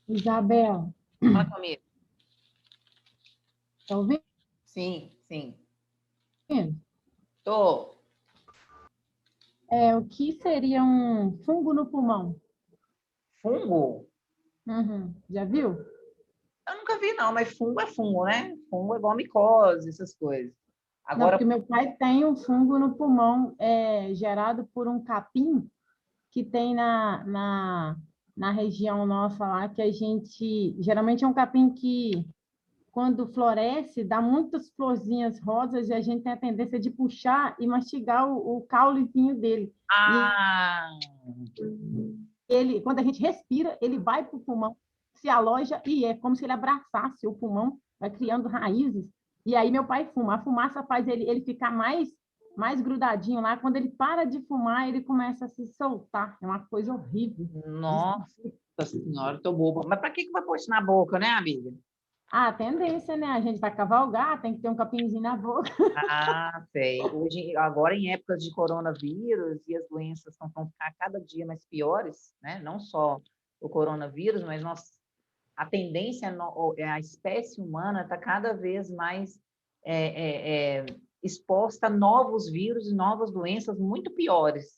Isabel, Fala comigo. tá ouvindo? Sim, sim. Tô. O que seria um fungo no pulmão? Fungo? Uhum. Já viu? Eu nunca vi, não, mas fungo é fungo, né? Fungo é igual micose, essas coisas. Não, Agora, porque meu pai tem um fungo no pulmão gerado por um capim que tem na região nossa lá, que a gente... Geralmente é um capim que, quando floresce, dá muitas florzinhas rosas e a gente tem a tendência de puxar e mastigar o caulezinho dele. E ah, ele, quando a gente respira, ele vai para o pulmão, se aloja e é como se ele abraçasse o pulmão, vai criando raízes. E aí meu pai fuma. A fumaça faz ele ficar mais grudadinho lá. Quando ele para de fumar, ele começa a se soltar. É uma coisa horrível. nossa senhora, tô boba. Mas pra que vai pôr isso na boca, né, amiga? A tendência, né? A gente vai cavalgar, tem que ter um capinzinho na boca. Ah, sei. Hoje, agora em épocas de coronavírus e as doenças estão ficar cada dia mais piores, né? Não só o coronavírus, mas a tendência, a espécie humana está cada vez mais exposta a novos vírus e novas doenças muito piores,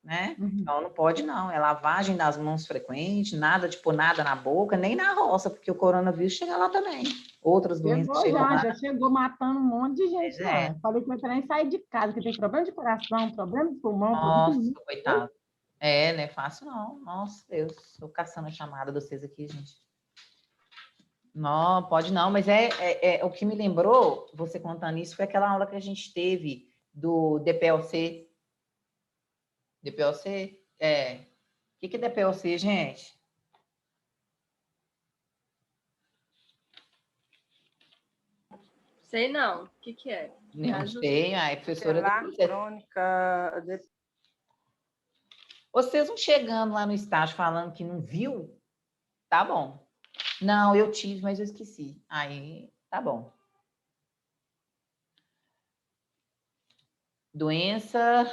né? Uhum. Então, não pode não, é lavagem das mãos frequente, nada de pôr nada na boca, nem na roça, porque o coronavírus chega lá também. Outras doenças Chegou chegam já, lá. já chegou matando um monte de Pois gente é. lá. Falei que não nem sair de casa, que tem problema de coração, problema de pulmão, Nossa, problema. coitado. É, não é fácil não. Nossa, Deus, estou caçando a chamada de vocês aqui, gente. Não, pode não, mas o que me lembrou, você contando isso, foi aquela aula que a gente teve do DPLC. DPLC? É. O que é DPLC, gente? Sei não. O que é? Não sei, a professora... Lá, crônica... Vocês não chegando lá no estágio falando que não viu? Tá bom. Não, eu tive, mas eu esqueci. Aí, tá bom. Doença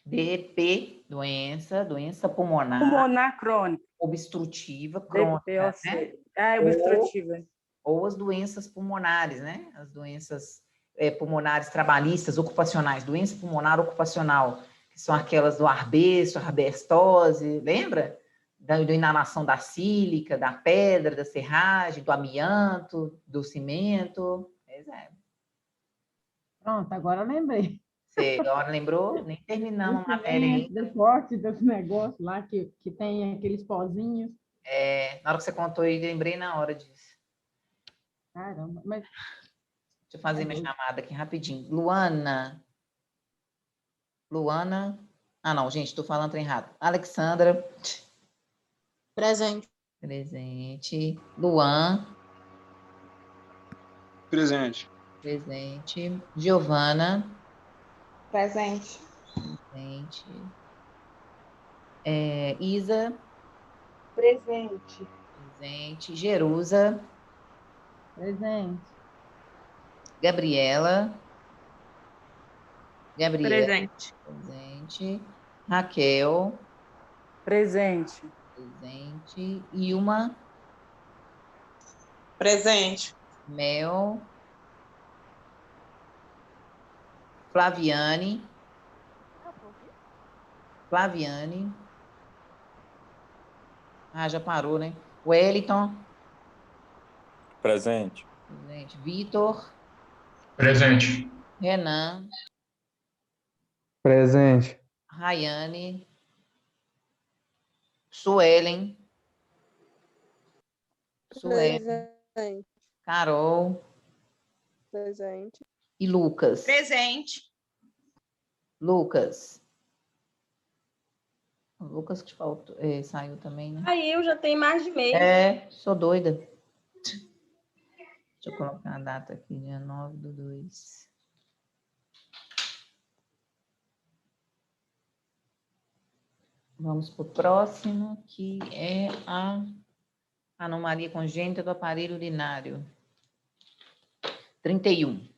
DP, doença Pulmonar crônica. obstrutiva, crônica, né? DPOC. É, obstrutiva. Ou as doenças pulmonares, né? As doenças pulmonares trabalhistas, ocupacionais, doença pulmonar ocupacional, que são aquelas do arbesto, arbestose, lembra? Da inalação da sílica, da pedra, da serragem, do amianto, do cimento. Pois é. Pronto, agora eu lembrei. Você agora lembrou? Nem Do terminamos a matéria cimento, ainda. do corte, dos negócios lá que tem aqueles pozinhos. Na hora que você contou, eu lembrei na hora disso. Caramba, mas Deixa eu fazer minha chamada aqui rapidinho. Luana. Ah, não, gente, estou falando errado. Alexandra. Presente. Presente. Luan. Presente. Presente. Giovana. Presente. Presente. Isa. Presente. Presente. Jerusa. presente. Gabriela. Presente. Presente. Raquel. Presente. Presente. Ilma. Presente. Mel. Flaviane. Ah, já parou, né? Wellington. Presente. Presente. Vitor. Presente. Renan. Presente. Rayane. Suelen. Presente. Carol. Presente. E Lucas. Presente. Lucas. O Lucas que faltou, saiu também, né? Aí eu já tenho mais de mês. Sou doida. Deixa eu colocar a data aqui, dia 9/2. Vamos para o próximo, que é a anomalia congênita do aparelho urinário. 31.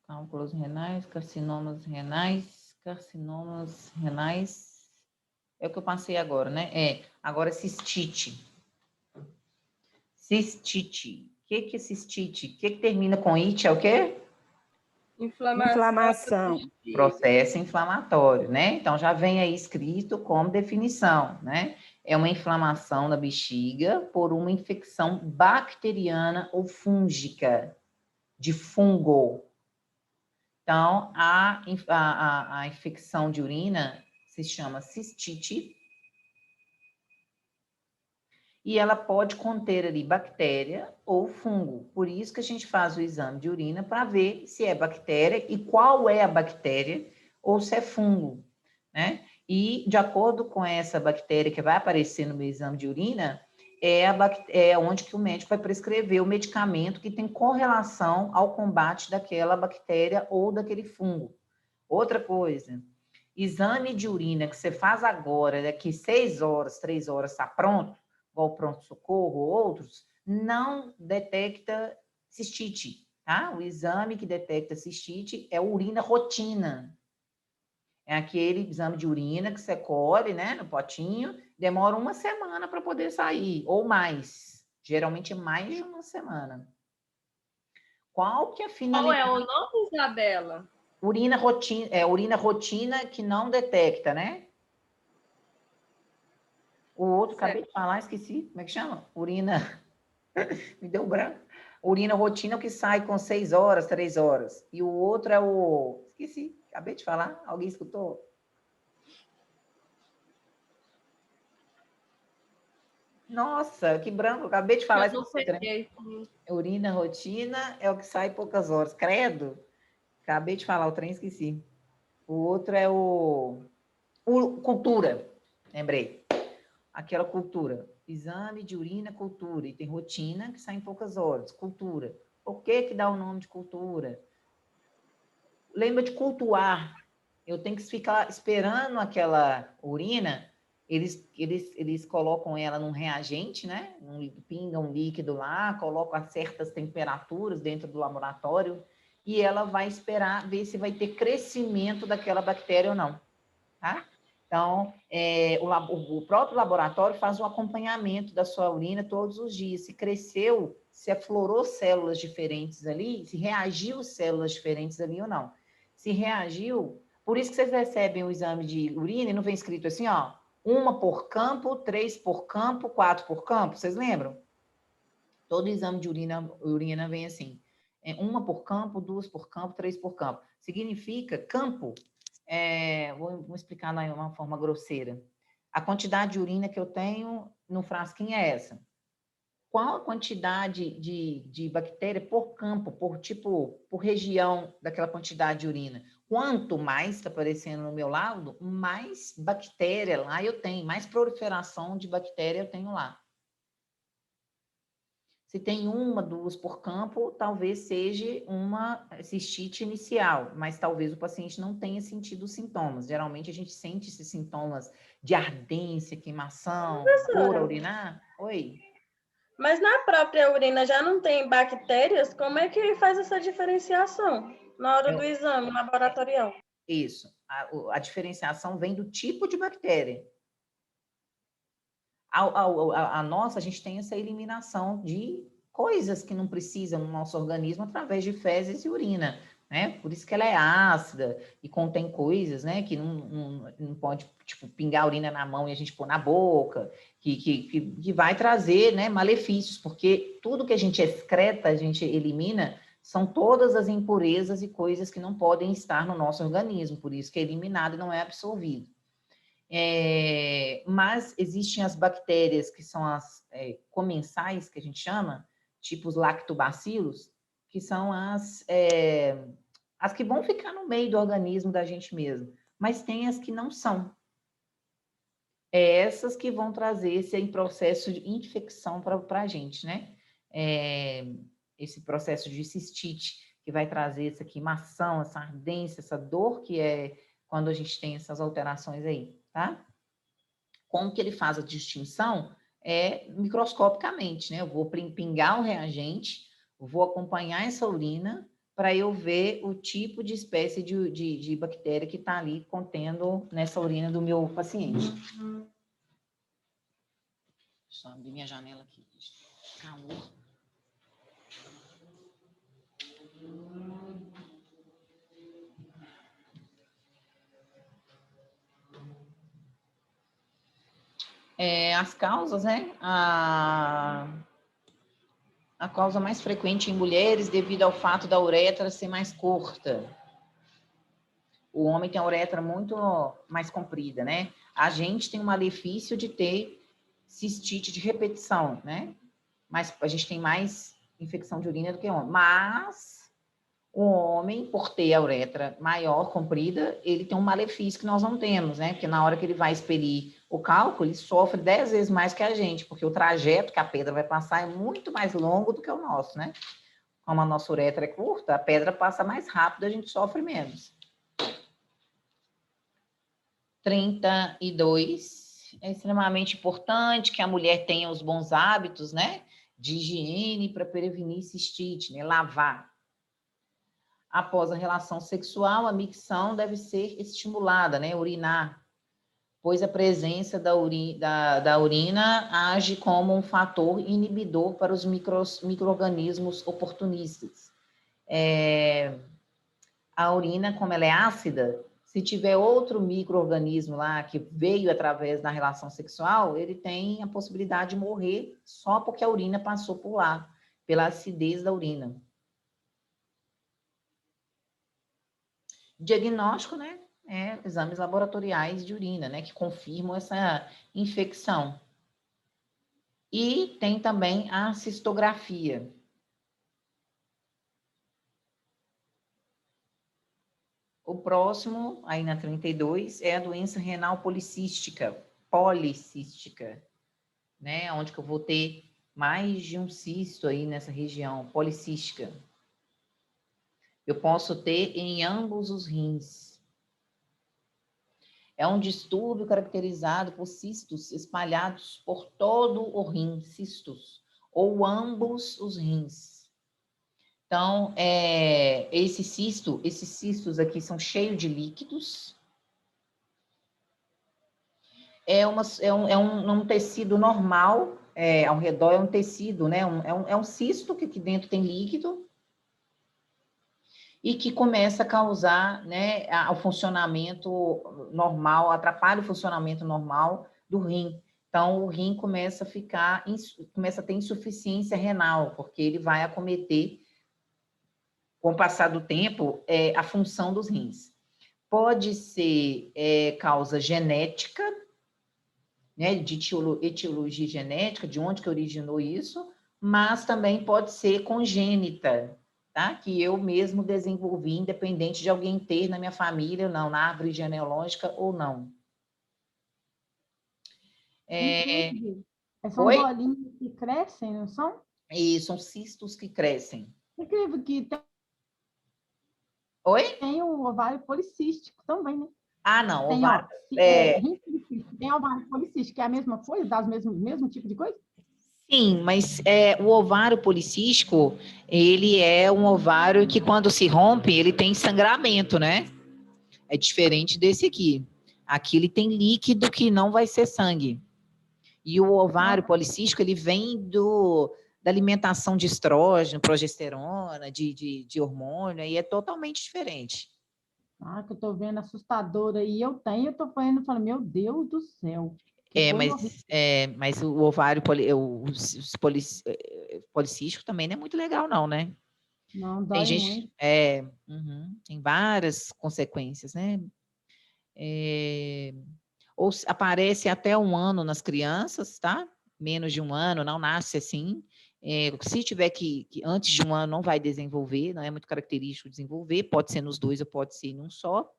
Cálculos renais, carcinomas renais, carcinomas renais, é o que eu passei agora, né? Agora cistite. Cistite. O que é cistite? O que termina com it? É o quê? Inflamação. Processo inflamatório, né? Então, já vem aí escrito como definição, né? É uma inflamação da bexiga por uma infecção bacteriana ou fúngica, de fungo. Então, a infecção de urina se chama cistite e ela pode conter ali bactéria ou fungo. Por isso que a gente faz o exame de urina para ver se é bactéria e qual é a bactéria ou se é fungo, né? E de acordo com essa bactéria que vai aparecer no meu exame de urina, é onde que o médico vai prescrever o medicamento que tem correlação ao combate daquela bactéria ou daquele fungo. Outra coisa, exame de urina que você faz agora, daqui 6 horas, 3 horas está pronto, igual o pronto-socorro ou outros, não detecta cistite, tá? O exame que detecta cistite é urina rotina. É aquele exame de urina que você colhe, né, no potinho, demora 1 semana para poder sair, ou mais. Geralmente mais de 1 semana. Qual que é a finalidade? Qual é o nome, Isabela? Urina rotina que não detecta, né? O outro, Certo. acabei de falar, esqueci. Como é que chama? Urina. Me deu branco. Urina rotina que sai com 6 horas, 3 horas. E o outro é o. Esqueci, acabei de falar. Alguém escutou? Nossa, que branco, acabei de falar. Eu não peguei. Urina rotina é o que sai poucas horas. Credo. Acabei de falar o trem, esqueci. O outro é o cultura. Lembrei. Aquela cultura. Exame de urina, cultura. E tem rotina que sai em poucas horas. Cultura. Por que dá o nome de cultura? Lembra de cultuar. Eu tenho que ficar esperando aquela urina. Eles colocam ela num reagente, né? Pingam um líquido lá, colocam a certas temperaturas dentro do laboratório e ela vai esperar ver se vai ter crescimento daquela bactéria ou não, tá? Então, o próprio laboratório faz um acompanhamento da sua urina todos os dias. Se cresceu, se aflorou células diferentes ali, se reagiu células diferentes ali ou não. Se reagiu, por isso que vocês recebem o exame de urina e não vem escrito assim, ó, 1 por campo, 3 por campo, 4 por campo, vocês lembram? Todo exame de urina vem assim, 1 por campo, 2 por campo, 3 por campo. Significa campo, vou explicar de uma forma grosseira. A quantidade de urina que eu tenho no frasquinho é essa. Qual a quantidade de bactéria por campo, por região daquela quantidade de urina? Quanto mais está aparecendo no meu laudo, mais bactéria lá eu tenho, mais proliferação de bactéria eu tenho lá. Se tem 1, 2 por campo, talvez seja uma cistite inicial, mas talvez o paciente não tenha sentido os sintomas. Geralmente a gente sente esses sintomas de ardência, queimação, dor a urinar. Oi? Mas na própria urina já não tem bactérias? Como é que faz essa diferenciação na hora do exame laboratorial? Isso. A diferenciação vem do tipo de bactéria. A nossa, a gente tem essa eliminação de coisas que não precisam no nosso organismo através de fezes e urina, né? Por isso que ela é ácida e contém coisas, né? Que não pode, tipo, pingar a urina na mão e a gente pôr na boca, que vai trazer, né, malefícios, porque tudo que a gente excreta, a gente elimina, são todas as impurezas e coisas que não podem estar no nosso organismo, por isso que é eliminado e não é absorvido. Mas existem as bactérias que são as comensais, que a gente chama, tipo os lactobacilos, que são as que vão ficar no meio do organismo da gente mesmo, mas tem as que não são. Essas que vão trazer esse processo de infecção para a gente, né? Esse processo de cistite, que vai trazer essa queimação, essa ardência, essa dor que é quando a gente tem essas alterações aí, tá? Como que ele faz a distinção? Microscopicamente, né? Eu vou pingar o reagente, vou acompanhar essa urina, para eu ver o tipo de espécie de bactéria que está ali contendo nessa urina do meu paciente. Deixa eu abrir minha janela aqui. Calor. As causas, né? A causa mais frequente em mulheres devido ao fato da uretra ser mais curta. O homem tem a uretra muito mais comprida, né? A gente tem o malefício de ter cistite de repetição, né? Mas a gente tem mais infecção de urina do que o homem. Mas o homem, por ter a uretra maior, comprida, ele tem um malefício que nós não temos, né? Porque na hora que ele vai expelir o cálculo, ele sofre 10 vezes mais que a gente, porque o trajeto que a pedra vai passar é muito mais longo do que o nosso, né? Como a nossa uretra é curta, a pedra passa mais rápido, a gente sofre menos. 32, é extremamente importante que a mulher tenha os bons hábitos, né? De higiene para prevenir cistite, né? Lavar. Após a relação sexual, a micção deve ser estimulada, né? Urinar, pois a presença da urina age como um fator inibidor para os micro-organismos oportunistas. A urina, como ela é ácida, se tiver outro micro-organismo lá que veio através da relação sexual, ele tem a possibilidade de morrer só porque a urina passou por lá, pela acidez da urina. Diagnóstico, né? Exames laboratoriais de urina, né? Que confirmam essa infecção. E tem também a cistografia. O próximo, aí na 32, é a doença renal policística, né? Onde que eu vou ter mais de um cisto aí nessa região, policística. Eu posso ter em ambos os rins. É um distúrbio caracterizado por cistos espalhados por todo o rim, cistos, ou ambos os rins. Então, esses cistos aqui são cheios de líquidos. É um tecido normal, ao redor é um tecido, né? É um cisto que aqui dentro tem líquido e que começa a causar, né, o funcionamento normal, atrapalha o funcionamento normal do rim. Então, o rim começa a ter insuficiência renal, porque ele vai acometer, com o passar do tempo, a função dos rins. Pode ser causa genética, né, de etiologia genética, de onde que originou isso, mas também pode ser congênita, tá? Que eu mesmo desenvolvi, independente de alguém ter na minha família ou não, na árvore genealógica ou não. Entendi. São Oi? bolinhas que crescem, não são? E são cistos que crescem. Incrível que Oi? tem o ovário policístico também, né? Ah, não, Tem, ovário. rim policístico, tem ovário policístico, é a mesma coisa, dá o mesmo tipo de coisa? Sim, mas o ovário policístico, ele é um ovário que quando se rompe, ele tem sangramento, né? É diferente desse aqui. Aqui ele tem líquido que não vai ser sangue. E o ovário policístico, ele vem da alimentação de estrógeno, progesterona, de hormônio, e é totalmente diferente. Ah, que eu tô vendo assustadora. E eu tô falando, meu Deus do céu. Que coisa horrível. Mas o ovário policístico também não é muito legal, não, né? Não, Tem dói gente, muito. tem várias consequências, né? Ou aparece até 1 ano nas crianças, tá? Menos de 1 ano, não nasce assim. Se tiver que antes de 1 ano não vai desenvolver, não é muito característico desenvolver, pode ser nos 2 ou pode ser em um só.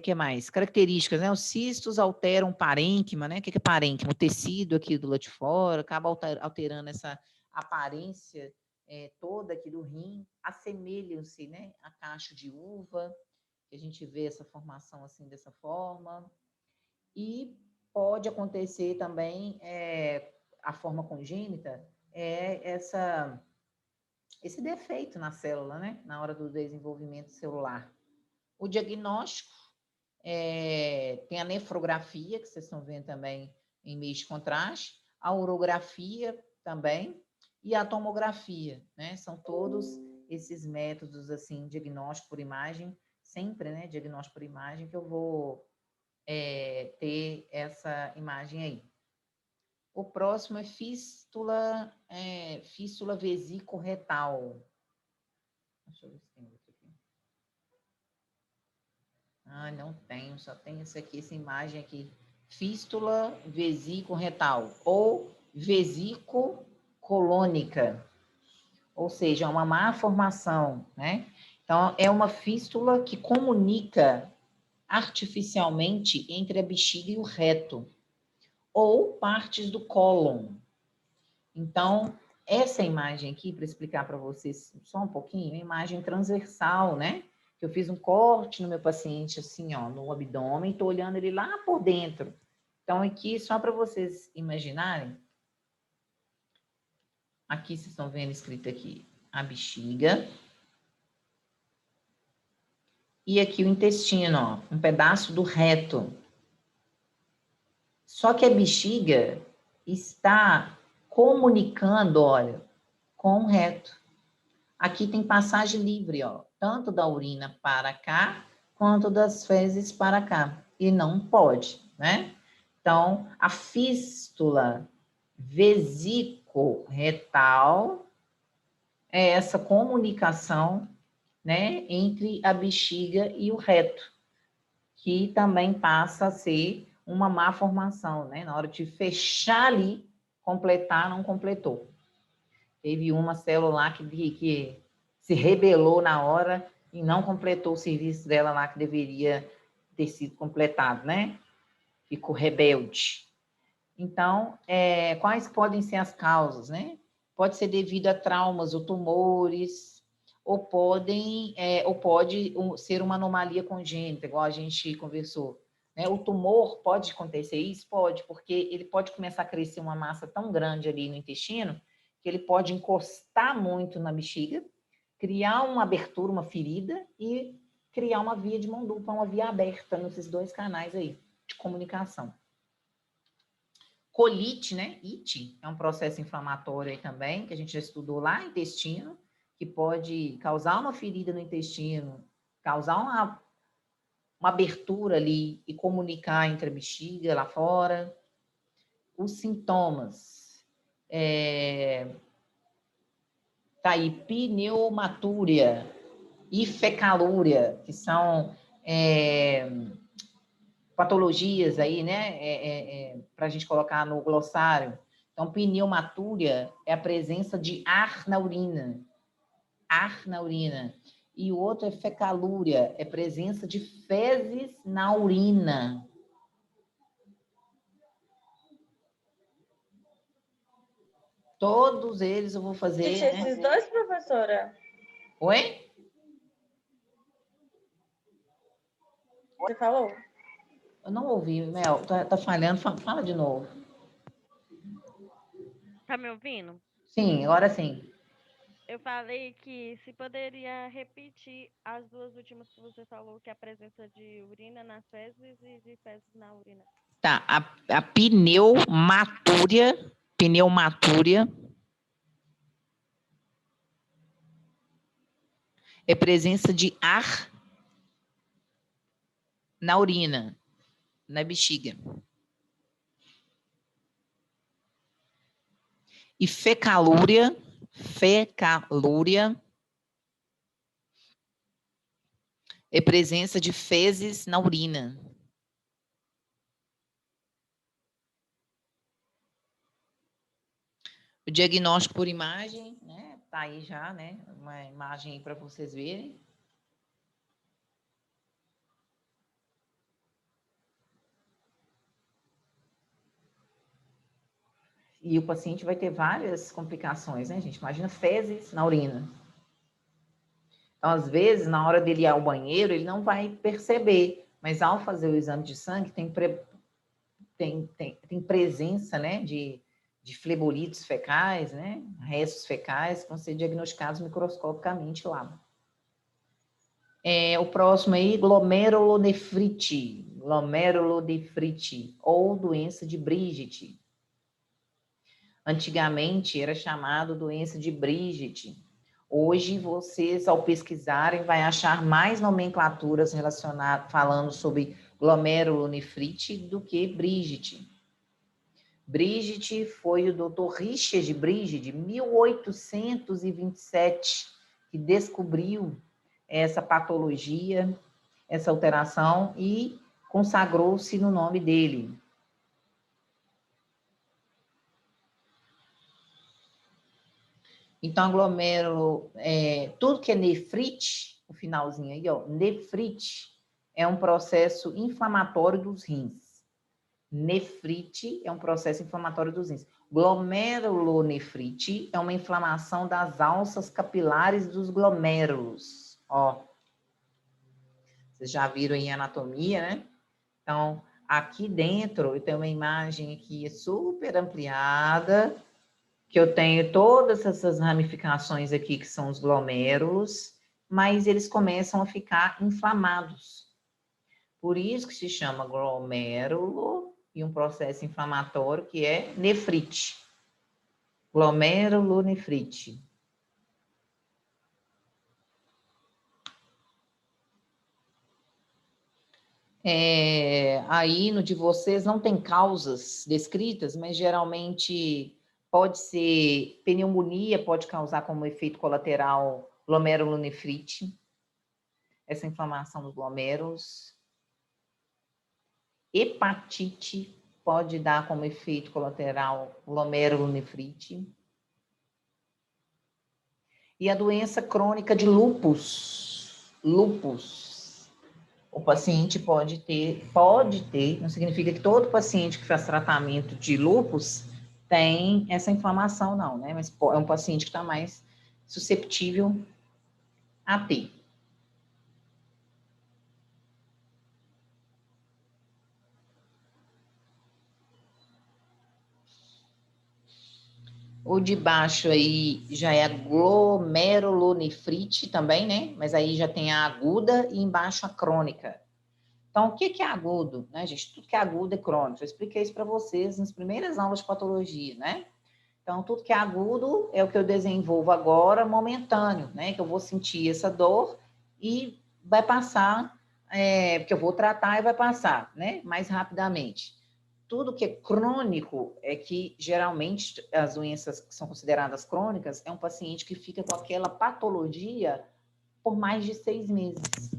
Que mais? Características, né? Os cistos alteram o parênquima, né? O que é parênquima? O tecido aqui do lado de fora, acaba alterando essa aparência toda aqui do rim, assemelham-se, né? A cacho de uva, que a gente vê essa formação assim, dessa forma. E pode acontecer também, a forma congênita, essa esse defeito na célula, né? Na hora do desenvolvimento celular. O diagnóstico tem a nefrografia, que vocês estão vendo também em meio de contraste, a urografia também, e a tomografia, né? São todos esses métodos, assim, diagnóstico por imagem, sempre, né? Diagnóstico por imagem, que eu vou ter essa imagem aí. O próximo é fístula vesículo-retal. Deixa eu ver se tem outro aqui. Ah, não tenho, só tem essa aqui, essa imagem aqui. Fístula vesículo-retal ou vesículo-colônica, ou seja, uma má formação, né? Então, é uma fístula que comunica artificialmente entre a bexiga e o reto, ou partes do cólon. Então, essa imagem aqui, para explicar para vocês só um pouquinho, é uma imagem transversal, né? Eu fiz um corte no meu paciente, assim, ó, no abdômen, estou olhando ele lá por dentro. Então, aqui, só para vocês imaginarem, aqui vocês estão vendo escrito aqui, a bexiga. E aqui o intestino, ó, um pedaço do reto. Só que a bexiga está comunicando, olha, com o reto. Aqui tem passagem livre, ó, tanto da urina para cá, quanto das fezes para cá. E não pode, né? Então, a fístula vesículo-retal é essa comunicação, né, entre a bexiga e o reto, que também passa a ser uma má formação, né? Na hora de fechar ali, completar, não completou. Teve uma célula lá que se rebelou na hora e não completou o serviço dela lá que deveria ter sido completado, né? Ficou rebelde. Então, quais podem ser as causas, né? Pode ser devido a traumas ou tumores, ou pode ser uma anomalia congênita, igual a gente conversou. Né? O tumor pode acontecer isso? Pode, porque ele pode começar a crescer uma massa tão grande ali no intestino, que ele pode encostar muito na bexiga, criar uma abertura, uma ferida, e criar uma via de mão dupla, uma via aberta nesses dois canais aí de comunicação. Colite, né? Ite é um processo inflamatório aí também, que a gente já estudou lá no intestino, que pode causar uma ferida no intestino, causar uma abertura ali e comunicar entre a bexiga lá fora. Os sintomas. Tá aí, pneumatúria e fecalúria, que são patologias aí, né, para a gente colocar no glossário. Então, pneumatúria é a presença de ar na urina. Ar na urina. E o outro é fecalúria, é presença de fezes na urina. Todos eles eu vou fazer, Gente, esses dois, professora? Oi? Você falou? Eu não ouvi, Mel. Tá falhando. Fala de novo. Tá me ouvindo? Sim, agora sim. Eu falei que se poderia repetir as duas últimas que você falou, que é a presença de urina nas fezes e de fezes na urina. Tá, a pneumatúria é presença de ar na urina, na bexiga. E fecalúria é presença de fezes na urina. O diagnóstico por imagem, né? Tá aí já, né? Uma imagem para vocês verem. E o paciente vai ter várias complicações, né, gente? Imagina fezes na urina. Então, às vezes, na hora dele ir ao banheiro, ele não vai perceber, mas ao fazer o exame de sangue, tem presença, né, de de flebolitos fecais, né? Restos fecais que vão ser diagnosticados microscopicamente lá. O próximo aí, glomerulonefrite. Glomerulonefrite, ou doença de Brigitte. Antigamente era chamado doença de Brigitte. Hoje, vocês, ao pesquisarem, vai achar mais nomenclaturas relacionadas, falando sobre glomerulonefrite do que Brigitte. Brigitte foi o Dr. Richard Brigitte, de 1827, que descobriu essa patologia, essa alteração, e consagrou-se no nome dele. Então, glomérulo, tudo que é nefrite, o finalzinho aí, ó, nefrite, é um processo inflamatório dos rins. Nefrite é um processo inflamatório dos rins. Glomerulonefrite é uma inflamação das alças capilares dos glomérulos. Ó, vocês já viram em anatomia, né? Então, aqui dentro, eu tenho uma imagem aqui super ampliada, que eu tenho todas essas ramificações aqui, que são os glomérulos, mas eles começam a ficar inflamados. Por isso que se chama glomérulo e um processo inflamatório que é nefrite. Glomerulonefrite. Aí no de vocês não tem causas descritas, mas geralmente pode ser pneumonia, pode causar como efeito colateral glomerulonefrite, essa inflamação dos glomérulos. Hepatite pode dar como efeito colateral glomerulonefrite. E a doença crônica de lúpus. Lúpus. O paciente pode ter, não significa que todo paciente que faz tratamento de lúpus tem essa inflamação, não, né? Mas é um paciente que está mais susceptível a ter. O de baixo aí já é a glomerulonefrite também, né? Mas aí já tem a aguda e embaixo a crônica. Então, o que é agudo, né, gente? Tudo que é agudo é crônico. Eu expliquei isso para vocês nas primeiras aulas de patologia, né? Então, tudo que é agudo é o que eu desenvolvo agora, momentâneo, né? Que eu vou sentir essa dor e vai passar, porque eu vou tratar e vai passar, né? Mais rapidamente. Tudo que é crônico é que, geralmente, as doenças que são consideradas crônicas é um paciente que fica com aquela patologia por mais de 6 meses.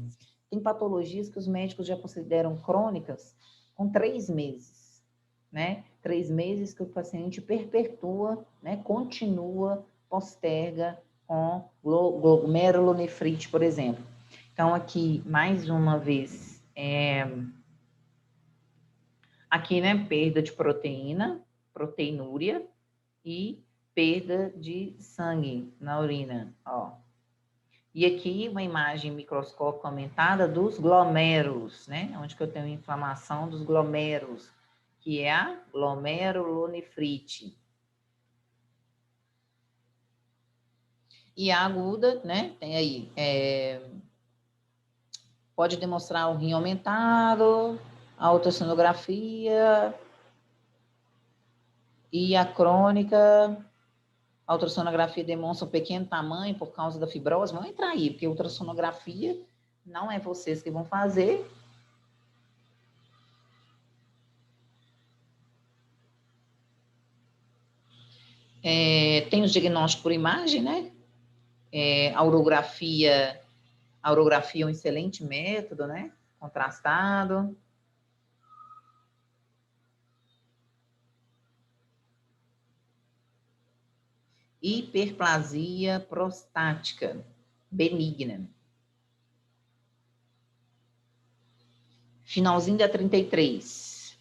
Tem patologias que os médicos já consideram crônicas com 3 meses, né? 3 meses que o paciente perpetua, né? Continua, posterga com glomerulonefrite, por exemplo. Então, aqui, mais uma vez, aqui, né, perda de proteína, proteinúria e perda de sangue na urina, ó. E aqui uma imagem microscópica aumentada dos glomérulos, né, onde que eu tenho inflamação dos glomérulos, que é a glomerulonefrite. E a aguda, né, tem aí, pode demonstrar o rim aumentado, a ultrassonografia e a crônica. A ultrassonografia demonstra um pequeno tamanho por causa da fibrose. Vão entrar aí, porque a ultrassonografia não é vocês que vão fazer. Tem os diagnósticos por imagem, né? A urografia é um excelente método, né? Contrastado. Hiperplasia prostática benigna. Finalzinho da 33.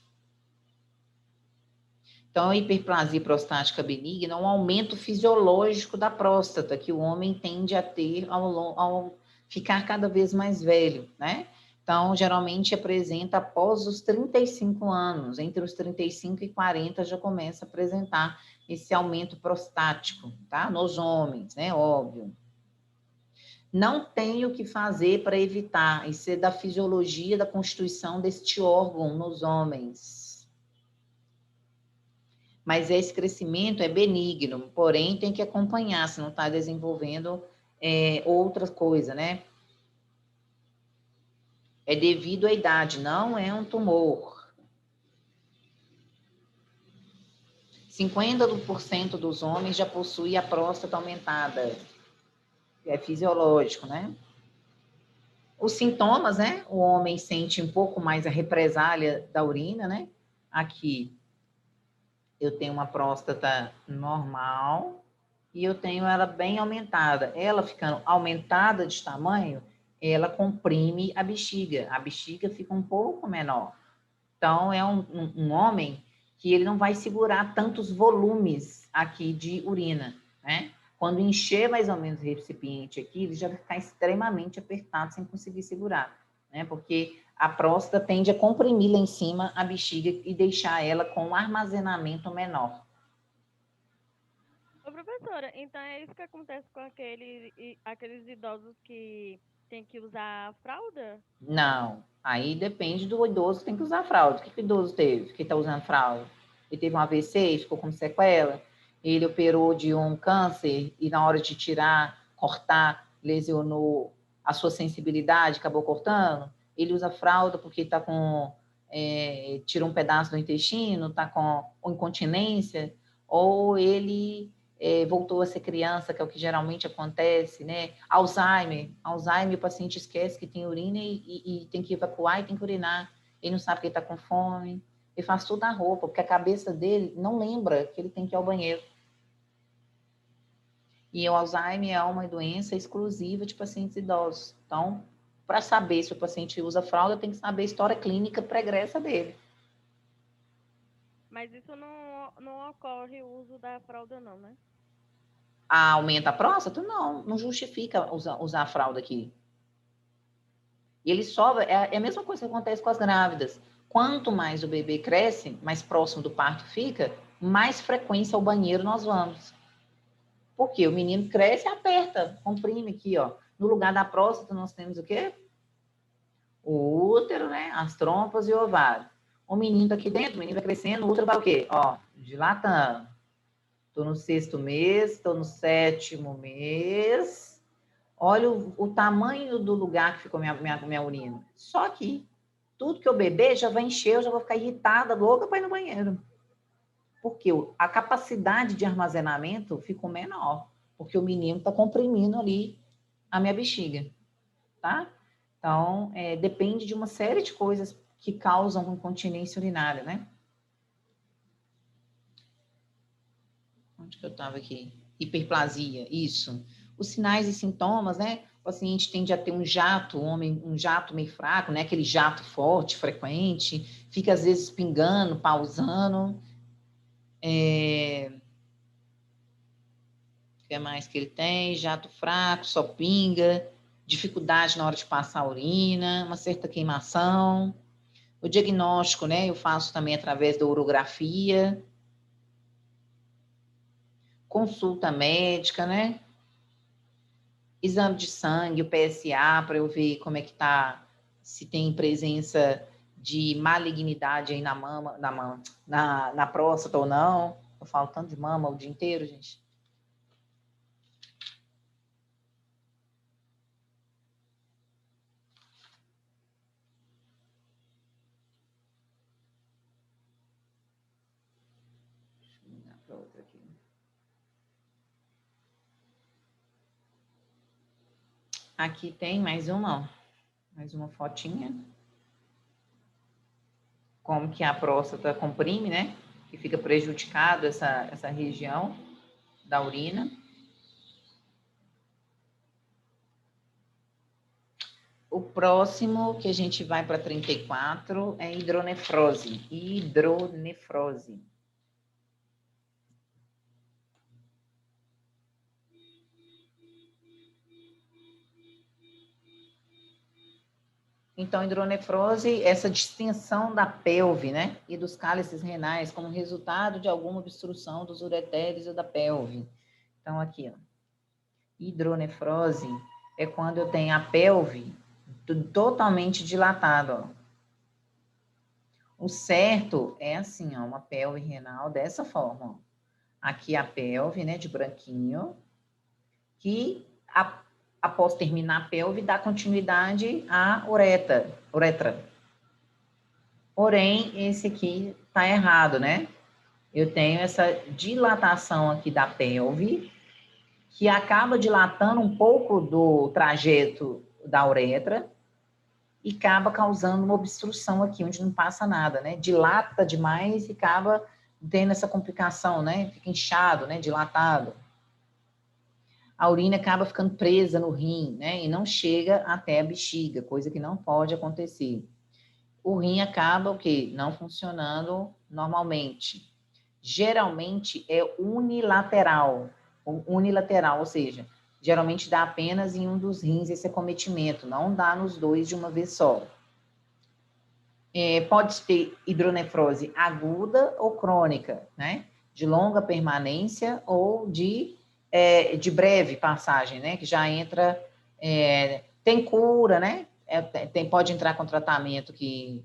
Então, a hiperplasia prostática benigna é um aumento fisiológico da próstata que o homem tende a ter ao ficar cada vez mais velho, né? Então, geralmente apresenta após os 35 anos, entre os 35 e 40 já começa a apresentar esse aumento prostático, tá? Nos homens, né? Óbvio. Não tem o que fazer para evitar. Isso é da fisiologia, da constituição deste órgão nos homens. Mas esse crescimento é benigno, porém tem que acompanhar, se não está desenvolvendo outra coisa, né? É devido à idade, não é um tumor. 50% dos homens já possuem a próstata aumentada. É fisiológico, né? Os sintomas, né? O homem sente um pouco mais a represália da urina, né? Aqui eu tenho uma próstata normal e eu tenho ela bem aumentada. Ela ficando aumentada de tamanho, ela comprime a bexiga fica um pouco menor. Então, é um homem que ele não vai segurar tantos volumes aqui de urina, né? Quando encher mais ou menos o recipiente aqui, ele já vai ficar extremamente apertado sem conseguir segurar, né? Porque a próstata tende a comprimir lá em cima a bexiga e deixar ela com um armazenamento menor. Ô, professora, então é isso que acontece com aqueles idosos que tem que usar fralda? Não, aí depende do idoso que tem que usar fralda. O que o idoso teve que está usando fralda? Ele teve um AVC e ficou com sequela? Ele operou de um câncer e na hora de tirar, cortar, lesionou a sua sensibilidade, acabou cortando? Ele usa fralda porque está com... tirou um pedaço do intestino, está com incontinência? Ou ele voltou a ser criança, que é o que geralmente acontece, né? Alzheimer, o paciente esquece que tem urina e tem que evacuar e tem que urinar. Ele não sabe que ele está com fome. Ele faz tudo na roupa, porque a cabeça dele não lembra que ele tem que ir ao banheiro. E o Alzheimer é uma doença exclusiva de pacientes idosos. Então, para saber se o paciente usa fralda, tem que saber a história clínica pregressa dele. Mas isso não ocorre o uso da fralda, não, né? Aumenta a próstata? Não justifica usar a fralda aqui. E ele sobe, é a mesma coisa que acontece com as grávidas. Quanto mais o bebê cresce, mais próximo do parto fica, mais frequência ao banheiro nós vamos. Porque o menino cresce e aperta, comprime aqui, ó. No lugar da próstata nós temos o quê? O útero, né? As trompas e o ovário. O menino tá aqui dentro, o menino vai crescendo, o útero vai o quê? Ó, dilatando. Tô no 6º mês, tô no 7º mês. Olha o tamanho do lugar que ficou minha urina. Só que tudo que eu beber já vai encher, eu já vou ficar irritada, louca para ir no banheiro. Porque a capacidade de armazenamento ficou menor. Porque o menino está comprimindo ali a minha bexiga. Tá? Então, depende de uma série de coisas que causam incontinência urinária, né? Onde que eu estava aqui? Hiperplasia, isso. Os sinais e sintomas, né? O paciente tende a ter um jato meio fraco, né? Aquele jato forte, frequente, fica às vezes pingando, pausando. O que mais que ele tem? Jato fraco, só pinga, dificuldade na hora de passar a urina, uma certa queimação. O diagnóstico, né? Eu faço também através da urografia, consulta médica, né? Exame de sangue, o PSA, para eu ver como é que tá, se tem presença de malignidade aí na mama, na próstata ou não. Eu falo tanto de mama o dia inteiro, gente. Deixa eu mudar para outra aqui. Aqui tem mais uma fotinha. Como que a próstata comprime, né? Que fica prejudicado essa região da urina. O próximo que a gente vai para 34 é hidronefrose. Hidronefrose. Então, hidronefrose, essa distensão da pelve, né, e dos cálices renais como resultado de alguma obstrução dos ureteres ou da pelve. Então, aqui, ó, hidronefrose é quando eu tenho a pelve totalmente dilatada, ó. O certo é assim, ó, uma pelve renal dessa forma, ó. Aqui a pelve, né, de branquinho, que após terminar a pelve dá continuidade à uretra. Porém, esse aqui tá errado, né? Eu tenho essa dilatação aqui da pelve, que acaba dilatando um pouco do trajeto da uretra, e acaba causando uma obstrução aqui, onde não passa nada, né? Dilata demais e acaba tendo essa complicação, né? Fica inchado, né? Dilatado. A urina acaba ficando presa no rim, né? E não chega até a bexiga, coisa que não pode acontecer. O rim acaba o quê? Não funcionando normalmente. Geralmente é unilateral, ou seja, geralmente dá apenas em um dos rins esse acometimento, não dá nos dois de uma vez só. Pode ter hidronefrose aguda ou crônica, né? De longa permanência ou de breve passagem, né? Que já entra, tem cura, né? Pode entrar com tratamento que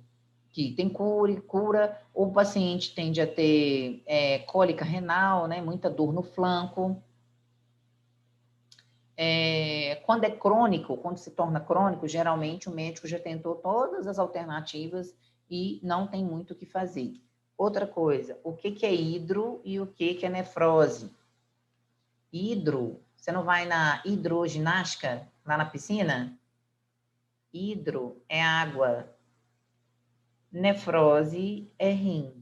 tem cura, o paciente tende a ter cólica renal, né? Muita dor no flanco. Quando é crônico, quando se torna crônico, geralmente o médico já tentou todas as alternativas e não tem muito o que fazer. Outra coisa, o que é hidro e o que é nefrose? Hidro, você não vai na hidroginástica, lá na piscina? Hidro é água, nefrose é rim.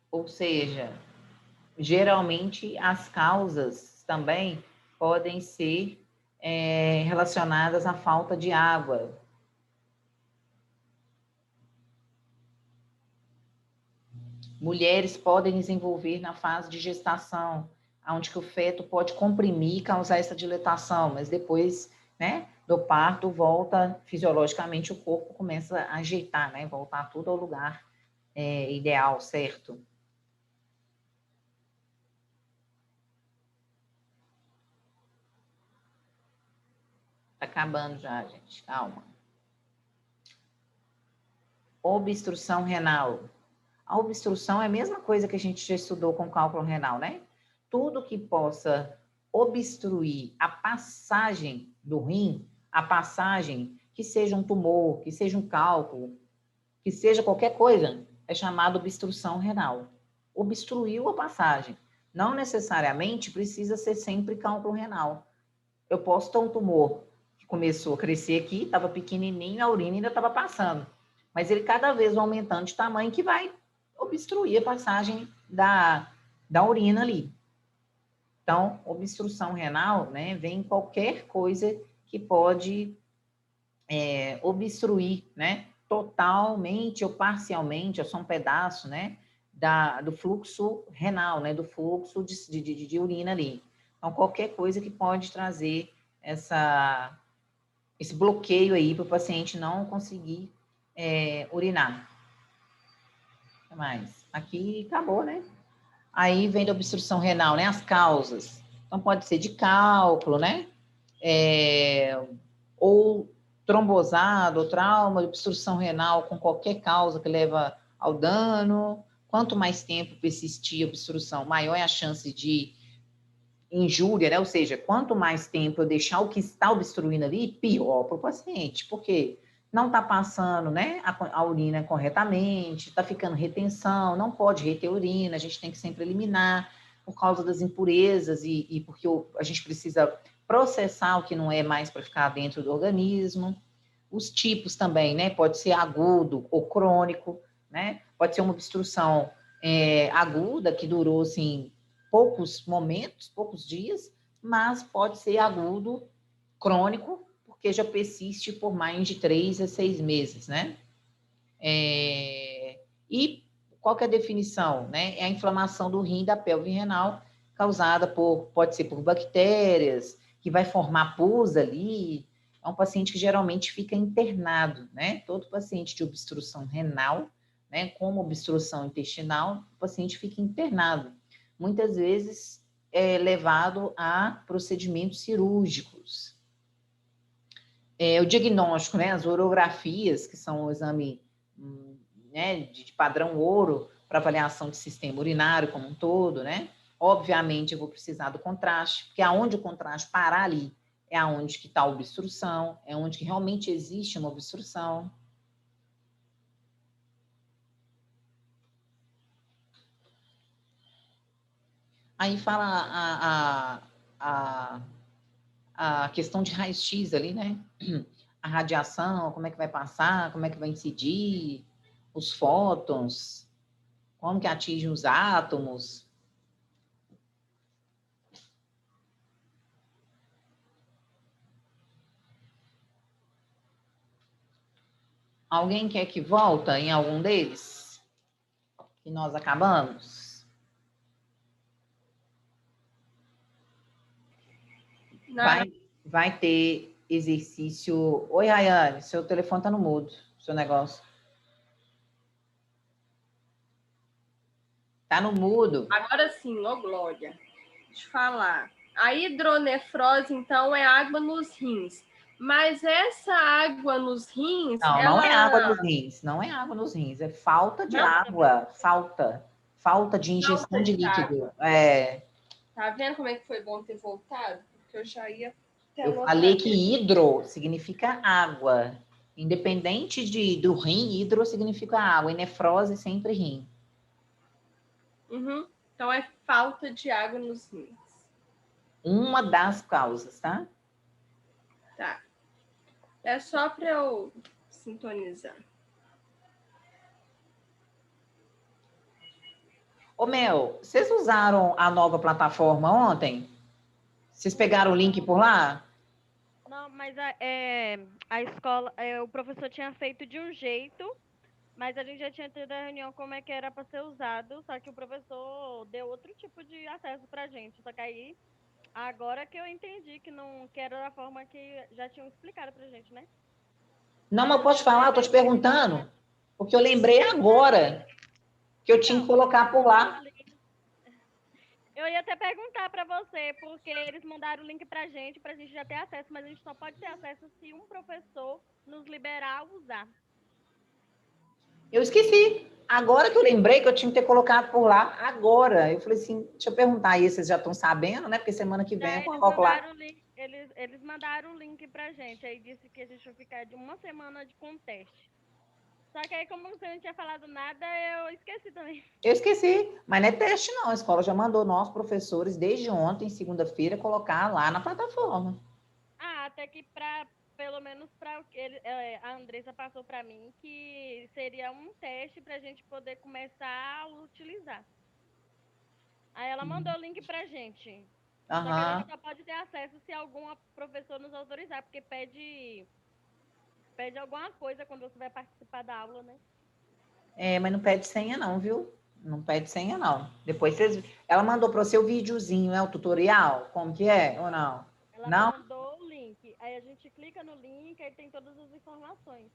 Ou seja, geralmente as causas também podem ser relacionadas à falta de água. Mulheres podem desenvolver na fase de gestação, onde que o feto pode comprimir e causar essa dilatação, mas depois, né, do parto, volta fisiologicamente, o corpo começa a ajeitar, né, voltar tudo ao lugar ideal, certo? Tá acabando já, gente, calma. Obstrução renal. A obstrução é a mesma coisa que a gente já estudou com cálculo renal, né? Tudo que possa obstruir a passagem do rim, a passagem que seja um tumor, que seja um cálculo, que seja qualquer coisa, é chamado obstrução renal. Obstruiu a passagem. Não necessariamente precisa ser sempre cálculo renal. Eu posso ter um tumor que começou a crescer aqui, estava pequenininho, a urina ainda estava passando. Mas ele cada vez vai aumentando de tamanho que vai obstruir a passagem da urina ali. Então, obstrução renal, né, vem qualquer coisa que pode obstruir, né, totalmente ou parcialmente, ou só um pedaço, né, do fluxo renal, né, do fluxo de urina ali. Então, qualquer coisa que pode trazer esse bloqueio aí para o paciente não conseguir urinar. O que mais? Aqui acabou, né? Aí vem da obstrução renal, né? As causas. Então, pode ser de cálculo, né? Ou trombosado, ou trauma, obstrução renal com qualquer causa que leva ao dano. Quanto mais tempo persistir a obstrução, maior é a chance de injúria, né? Ou seja, quanto mais tempo eu deixar o que está obstruindo ali, pior para o paciente. Por quê? Não está passando, né, a urina corretamente, está ficando retenção, não pode reter urina, a gente tem que sempre eliminar por causa das impurezas e porque a gente precisa processar o que não é mais para ficar dentro do organismo. Os tipos também, né, pode ser agudo ou crônico, né, pode ser uma obstrução aguda que durou, assim, poucos momentos, poucos dias, mas pode ser agudo, crônico, porque já persiste por mais de 3 a 6 meses, né? E qual que é a definição, né? É a inflamação do rim e da pelve renal causada pode ser por bactérias, que vai formar pus ali. É um paciente que geralmente fica internado, né? Todo paciente de obstrução renal, né, como obstrução intestinal, o paciente fica internado. Muitas vezes é levado a procedimentos cirúrgicos. O diagnóstico, né, as urografias, que são o exame né, de padrão ouro para avaliação de sistema urinário como um todo, né? Obviamente, eu vou precisar do contraste, porque aonde o contraste parar ali é aonde que está a obstrução, é onde que realmente existe uma obstrução. Aí fala a questão de raio-x ali, né? A radiação, como é que vai passar, como é que vai incidir, os fótons, como que atinge os átomos. Alguém quer que volta em algum deles? Que nós acabamos? Vai ter exercício... Oi, Rayane, seu telefone tá no mudo, seu negócio. Tá no mudo. Agora sim, ô Glória. Deixa eu falar. A hidronefrose, então, é água nos rins. Mas essa água nos rins... Não é água nos rins. Não é água nos rins. É falta de água. Falta de ingestão de líquido. Tá vendo como é que foi bom ter voltado? Porque eu já ia... Eu falei que hidro significa água. Independente do rim, hidro significa água. E nefrose sempre rim. Uhum. Então, é falta de água nos rins. Uma das causas, tá? Tá. É só para eu sintonizar. Ô, Mel, vocês usaram a nova plataforma ontem? Vocês pegaram o link por lá? Não, mas a escola, o professor tinha feito de um jeito, mas a gente já tinha tido a reunião como é que era para ser usado, só que o professor deu outro tipo de acesso pra gente. Só que aí, agora que eu entendi que era da forma que já tinham explicado pra gente, né? Não, mas eu posso falar, eu tô te perguntando, porque eu lembrei agora que eu tinha que colocar por lá. Eu ia até perguntar para você, porque eles mandaram o link pra gente já ter acesso, mas a gente só pode ter acesso se um professor nos liberar a usar. Eu esqueci. Agora que eu lembrei que eu tinha que ter colocado por lá, agora. Eu falei assim, deixa eu perguntar aí, vocês já estão sabendo, né? Porque semana que vem eu coloco lá. Eles mandaram o link pra gente, aí disse que a gente vai ficar de uma semana com teste. Só que aí, como você não tinha falado nada, eu esqueci também. Eu esqueci, mas não é teste não, a escola já mandou nós, professores, desde ontem, segunda-feira, colocar lá na plataforma. Até que pelo menos para a Andressa passou para mim que seria um teste para a gente poder começar a utilizar. Aí ela mandou o link pra gente. Só que a gente só pode ter acesso se algum professor nos autorizar, porque pede alguma coisa quando você vai participar da aula, né? Mas não pede senha não, viu? Não pede senha não. Depois vocês... Ela mandou para você o videozinho, o tutorial? Como que é ou não? Ela mandou o link. Aí a gente clica no link, aí tem todas as informações.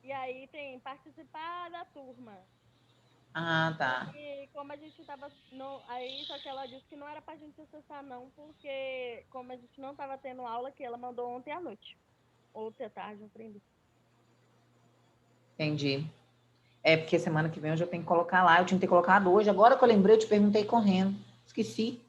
E aí tem participar da turma. Tá. E como a gente tava... Aí só que ela disse que não era pra gente acessar não, porque como a gente não tava tendo aula, que ela mandou ontem à noite. Ontem à tarde, eu aprendi. Entendi. Porque semana que vem eu já tenho que colocar lá. Eu tinha que ter colocado hoje. Agora que eu lembrei, eu te perguntei correndo. Esqueci.